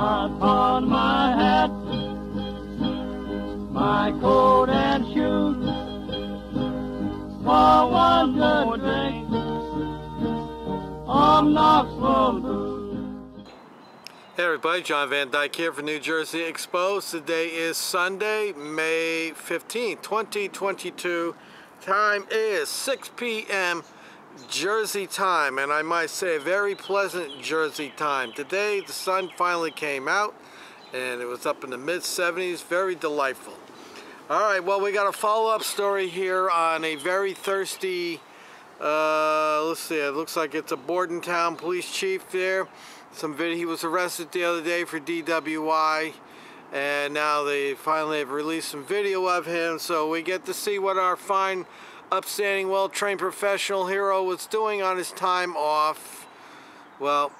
I pawned my hat, my coat and shoes, for one good drink of Knoxville booze. Hey everybody, John Van Dyke here for New Jersey Exposed. Today is Sunday, May 15th, 2022. Time is 6 p.m. Jersey time, and I might say a very pleasant Jersey time. Today the sun finally came out and it was up in the mid-70s, very delightful. Alright, well, we got a follow-up story here on a very thirsty, let's see, it looks like it's a Bordentown police chief there. Some video, he was arrested the other day for DWI, and now they finally have released some video of him, so we get to see what our fine, upstanding, well-trained professional hero was doing on his time off. Well,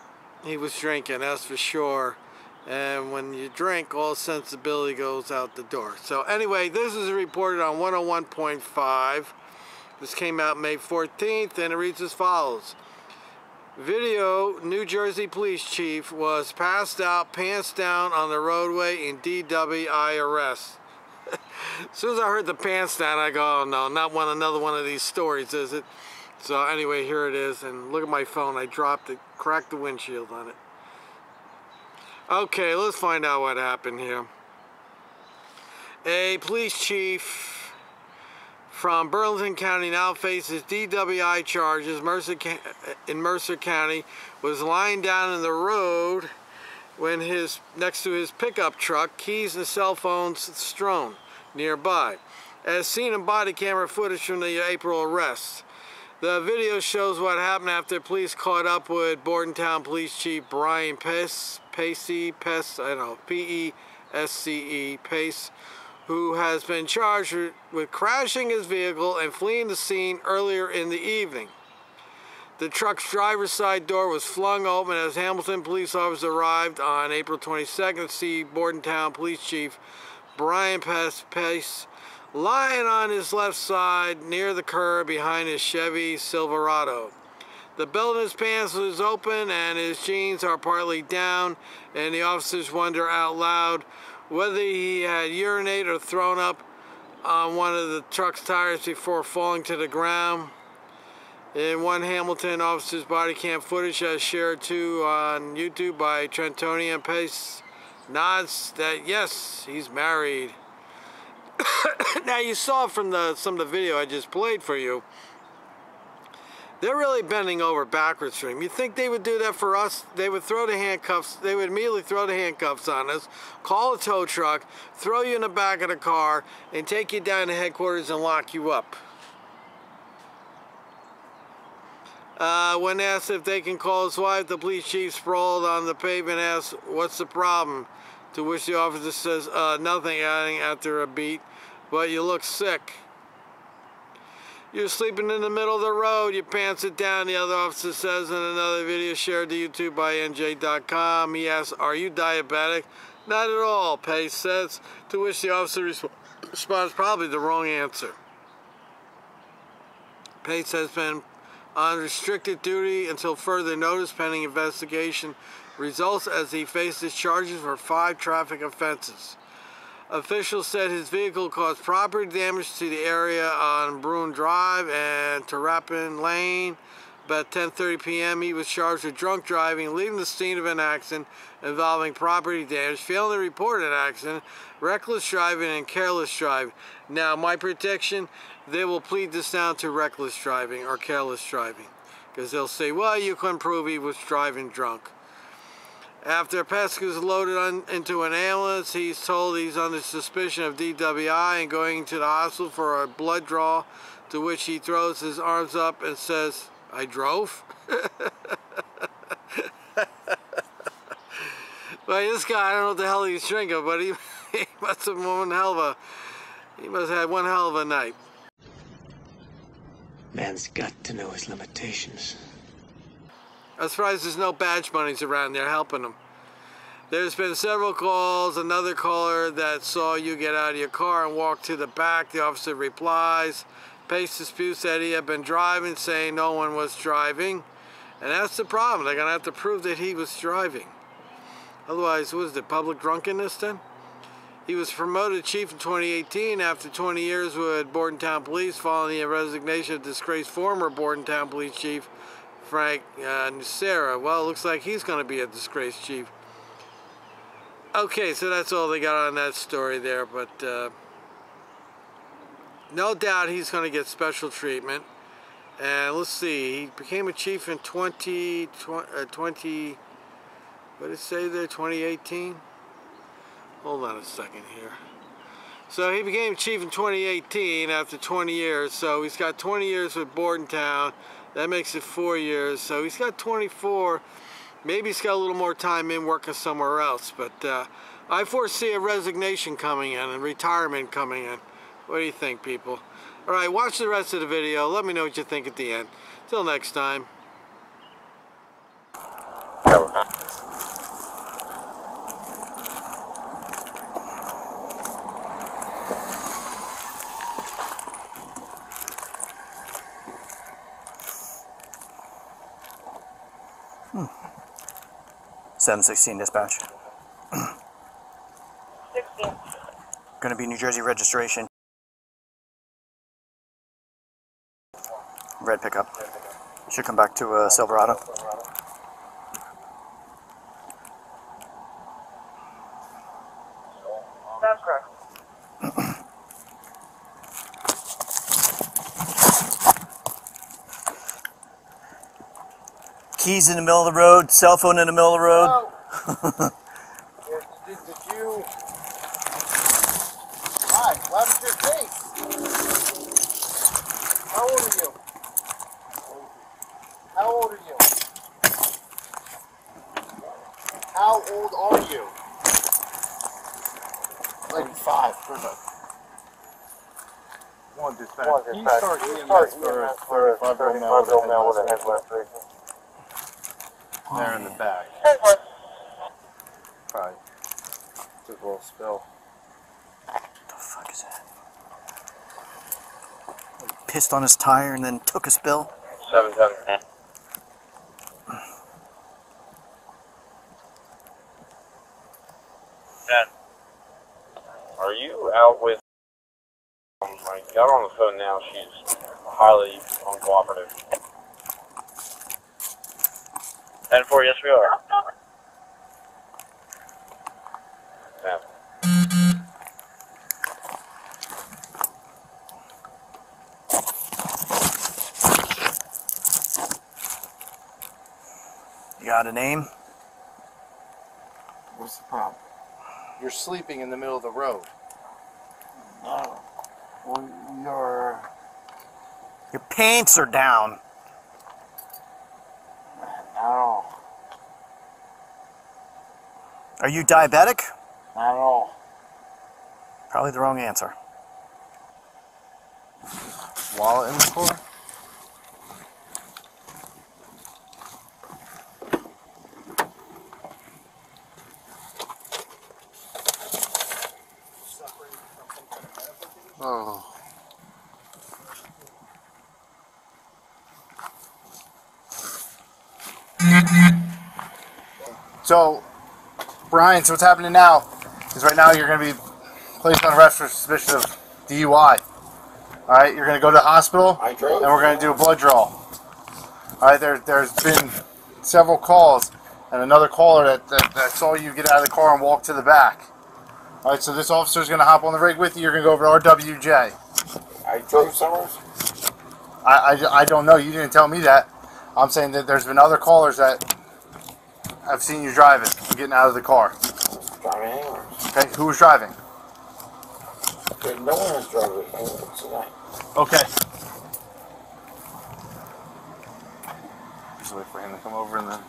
he was drinking, that's for sure. And when you drink, all sensibility goes out the door. So anyway, this is reported on 101.5. This came out May 14th, and it reads as follows. Video, New Jersey police chief was passed out, pants down on the roadway in DWI arrest. As soon as I heard the pants down, I go, oh no, not another one of these stories, is it? So anyway, here it is, and look at my phone. I dropped it, cracked the windshield on it. Okay, let's find out what happened here. A police chief from Bordentown County now faces DWI charges. In Mercer County was lying down in the road when next to his pickup truck, keys and cell phones strewn nearby, as seen in body camera footage from the April arrest. The video shows what happened after police caught up with Bordentown Police Chief Brian Pesce, P-E-S-C-E, Pace, who has been charged with crashing his vehicle and fleeing the scene earlier in the evening. The truck's driver's side door was flung open as Hamilton police officers arrived on April 22nd to see Bordentown Police Chief Brian Pace lying on his left side near the curb behind his Chevy Silverado. The belt in his pants was open and his jeans are partly down, and the officers wonder out loud whether he had urinated or thrown up on one of the truck's tires before falling to the ground. In one Hamilton officer's body cam footage, as shared too on YouTube by Trentonian, Pace nods that yes, he's married. Now you saw from some of the video I just played for you, they're really bending over backwards for him. You think they would do that for us? They would throw the handcuffs, they would immediately throw the handcuffs on us, call a tow truck, throw you in the back of the car, and take you down to headquarters and lock you up. When asked if they can call his wife, the police chief sprawled on the pavement and asked, "What's the problem?" To which the officer says, "Nothing," adding after a beat, "But you look sick." "You're sleeping in the middle of the road, your pants are down," the other officer says in another video shared to YouTube by NJ.com. He asks, "Are you diabetic?" "Not at all," Pace says, to which the officer responds, "Probably the wrong answer." Pace has been on restricted duty until further notice pending investigation results, as he faces charges for 5 traffic offenses. Officials said his vehicle caused property damage to the area on Bruin Drive and Terrapin Lane. About 10:30 p.m. he was charged with drunk driving, leaving the scene of an accident involving property damage, failing to report an accident, reckless driving, and careless driving. Now, my prediction, they will plead this down to reckless driving or careless driving, because they'll say, well, you couldn't prove he was driving drunk. After Pesce is loaded into an ambulance, he's told he's under suspicion of DWI and going to the hospital for a blood draw, to which he throws his arms up and says, "I drove?" Well, this guy, I don't know what the hell he's drinking, but he must have he must have had one hell of a night. Man's got to know his limitations. I'm surprised there's no badge bunnies around there helping him. There's been several calls. Another caller that saw you get out of your car and walk to the back. The officer replies. Pace disputes that he had been driving, saying no one was driving. And that's the problem. They're going to have to prove that he was driving. Otherwise, what is it, public drunkenness then? He was promoted chief in 2018 after 20 years with Bordentown Police following the resignation of disgraced former Bordentown Police Chief Frank Nucera. Well, it looks like he's going to be a disgraced chief. Okay, so that's all they got on that story there, but no doubt he's going to get special treatment. And let's see, he became a chief in 20, what did it say there, 2018? Hold on a second here. So he became chief in 2018 after 20 years. So he's got 20 years with Bordentown. That makes it 4 years. So he's got 24. Maybe he's got a little more time in working somewhere else. But I foresee a resignation coming in and retirement coming in. What do you think, people? All right, watch the rest of the video. Let me know what you think at the end. Till next time. Hmm. 716 dispatch. 16. Gonna be New Jersey registration. Red pickup. Should come back to Silverado. That's correct. Keys in the middle of the road, cell phone in the middle of the road. Oh. did you... Hi, what happened to your face? How old are you? How old are you? How old are you? Like 5. Perfect. One dispatch. Can you start EMS for a 35-year-old male with a head lacerations? There in the back. Probably took a little spill. What the fuck is that? Pissed on his tire and then took a spill. 710. Are you out with? I got her on the phone now. She's highly uncooperative. 10-4, yes we are. Yeah. You got a name? What's the problem? You're sleeping in the middle of the road. No. Well, Your pants are down. No. Are you diabetic? Not at all. Probably the wrong answer. Wallet in the car? Oh. So, Brian, so what's happening now is right now you're going to be placed on arrest for suspicion of DUI. Alright, you're going to go to the hospital and we're going to do a blood draw. Alright, there's been several calls and another caller that saw you get out of the car and walk to the back. Alright, so this officer's going to hop on the rig with you. You're going to go over to RWJ. I drove somewhere? I don't know. You didn't tell me that. I'm saying that there's been other callers that I've seen you driving, getting out of the car. Driving anywhere. Okay, who was driving? No one was driving tonight. Okay. Just wait for him to come over and then...